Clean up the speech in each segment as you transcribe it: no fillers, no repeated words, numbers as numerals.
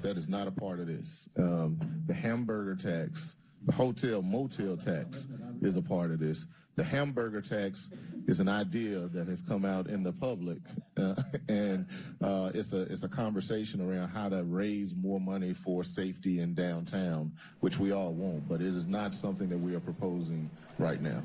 That is not a part of this. The hamburger tax, the hotel motel tax is a part of this. The hamburger tax is an idea that has come out in the public, and it's a conversation around how to raise more money for safety in downtown, which we all want, but it is not something that we are proposing right now.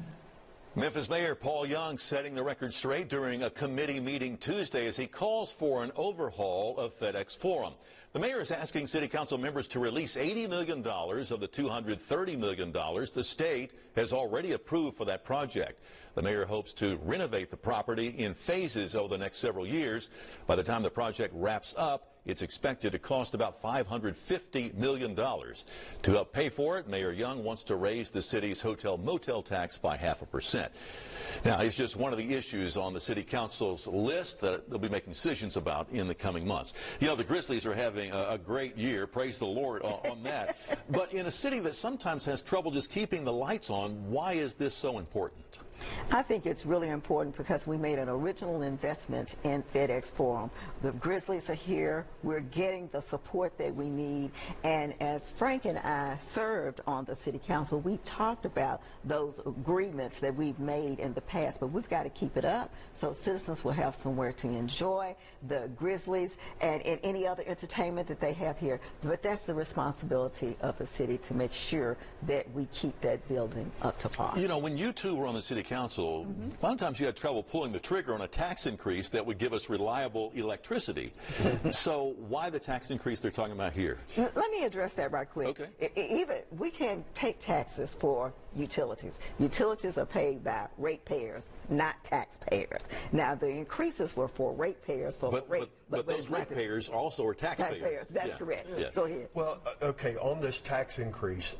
Memphis Mayor Paul Young setting the record straight during a committee meeting Tuesday as he calls for an overhaul of FedEx Forum. The mayor is asking city council members to release $80 million of the $230 million the state has already approved for that project. The mayor hopes to renovate the property in phases over the next several years. By the time the project wraps up, it's expected to cost about $550 million. To help pay for it, Mayor Young wants to raise the city's hotel motel tax by 0.5%. Now, it's just one of the issues on the city council's list that they'll be making decisions about in the coming months. You know, the Grizzlies are having a great year. Praise the Lord on that. But in a city that sometimes has trouble just keeping the lights on, why is this so important? I think it's really important because we made an original investment in FedEx Forum. The Grizzlies are here. We're getting the support that we need. And as Frank and I served on the city council, we talked about those agreements that we've made in the past, but we've got to keep it up so citizens will have somewhere to enjoy the Grizzlies and any other entertainment that they have here. But that's the responsibility of the city to make sure that we keep that building up to par. You know, when you two were on the city council, a lot of times you had trouble pulling the trigger on a tax increase that would give us reliable electricity. So why the tax increase they're talking about here? Let me address that right quick. Okay. Even we can take taxes for utilities. Utilities are paid by ratepayers, not taxpayers. Now, the increases were for ratepayers for but those ratepayers also are taxpayers. That's correct. Yeah. Go ahead. Well, okay, on this tax increase,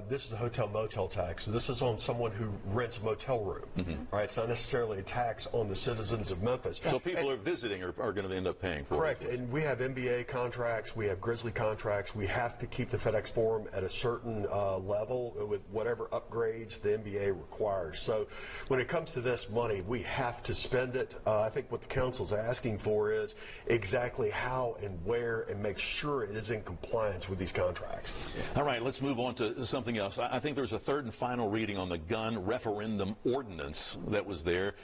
this is a hotel motel tax. So this is on someone who rents a motel room. Right? It's not necessarily a tax on the citizens of Memphis. So people who are visiting are going to end up paying for it. Correct. And we have NBA contracts. We have Grizzly contracts. We have to keep the FedEx Forum at a certain level with whatever upgrades the NBA requires. So when it comes to this money, we have to spend it. I think what the council's asking for is exactly how and where and make sure it is in compliance with these contracts. All right, let's move on to something else. I think there's a third and final reading on the gun referendum ordinance that was there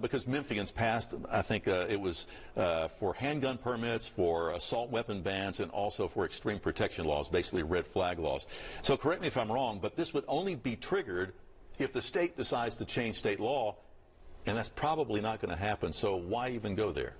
because Memphians passed, I think it was for handgun permits, for assault weapon bans, and also for extreme protection laws, basically red flag laws. So correct me if I'm wrong, but this would only be triggered if the state decides to change state law, and that's probably not going to happen. So why even go there?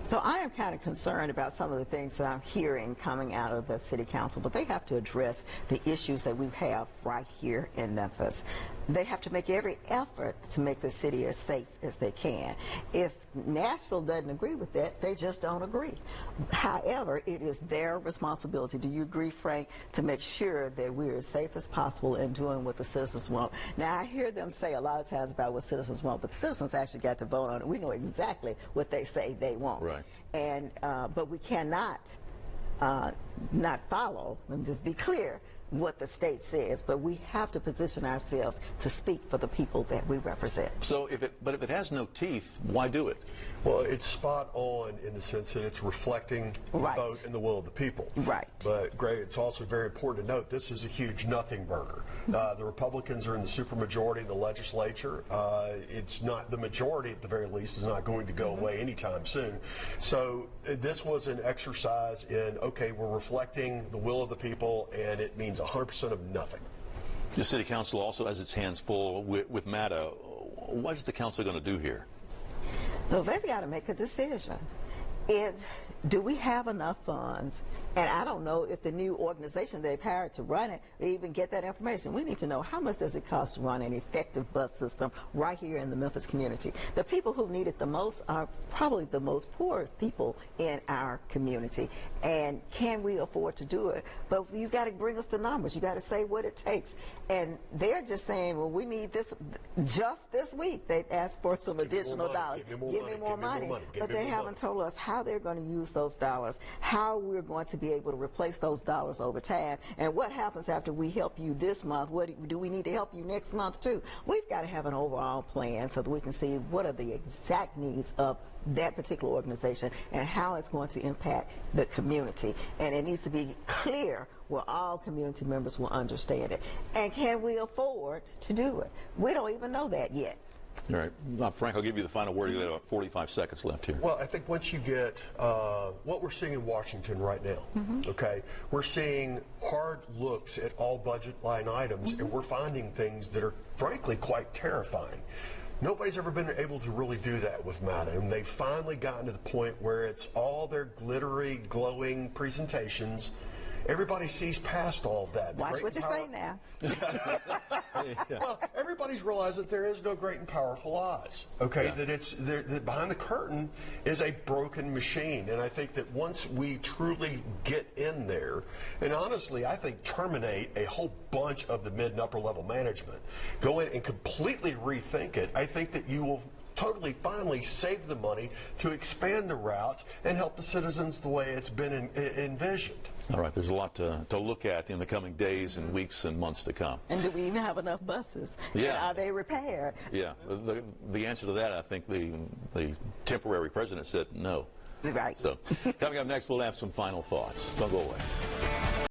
So I am kind of concerned about some of the things that I'm hearing coming out of the city council, but they have to address the issues that we have right here in Memphis. They have to make every effort to make the city as safe as they can. If Nashville doesn't agree with that, they just don't agree. However, it is their responsibility, do you agree, Frank, to make sure that we're as safe as possible in doing what the citizens want. Now, I hear them say a lot of times about what citizens want, but the citizens actually got to vote on it. We know exactly what they say they want. Right. And but we cannot not follow, let me just be clear, what the state says, but we have to position ourselves to speak for the people that we represent. So if it has no teeth, why do it? Well, it's spot on in the sense that it's reflecting the vote and the will of the people. Right. But, Greg, it's also very important to note this is a huge nothing burger. The Republicans are in the supermajority in the legislature. It's not the majority, at the very least, is not going to go away anytime soon. So this was an exercise in, okay, we're reflecting the will of the people, and it means 100% of nothing. The city council also has its hands full with MATA. What is the council going to do here? So they've got to make a decision. Do we have enough funds? And I don't know if the new organization they've hired to run it, they even get that information. We need to know how much does it cost to run an effective bus system right here in the Memphis community. The people who need it the most are probably the most poorest people in our community. And can we afford to do it? But you got to bring us the numbers. You got to say what it takes. And they're just saying, well, we need this just this week. They asked for some additional dollars. Give me more money. But they haven't told us how how they're going to use those dollars, how we're going to be able to replace those dollars over time, and what happens after we help you this month. What do we need to help you next month too? We've got to have an overall plan so that we can see what are the exact needs of that particular organization and how it's going to impact the community. And it needs to be clear where all community members will understand it. And can we afford to do it? We don't even know that yet. All right. Frank, I'll give you the final word. You have about 45 seconds left here. Well, I think once you get what we're seeing in Washington right now, okay, we're seeing hard looks at all budget line items, and we're finding things that are frankly quite terrifying. Nobody's ever been able to really do that with MATA, and they've finally gotten to the point where it's all their glittery, glowing presentations. Everybody sees past all of that. Watch what you say now. Well, everybody's realized that there is no great and powerful odds. Okay, Yeah. that behind the curtain is a broken machine, and I think that once we truly get in there, and honestly, I think terminate a whole bunch of the mid and upper level management, go in and completely rethink it, I think that you will totally finally save the money to expand the routes and help the citizens the way it's been envisioned. All right, there's a lot to look at in the coming days and weeks and months to come. And do we even have enough buses? Yeah. And are they repaired? Yeah, the answer to that, I think the temporary president said no. Right. So coming up next, we'll have some final thoughts. Don't go away.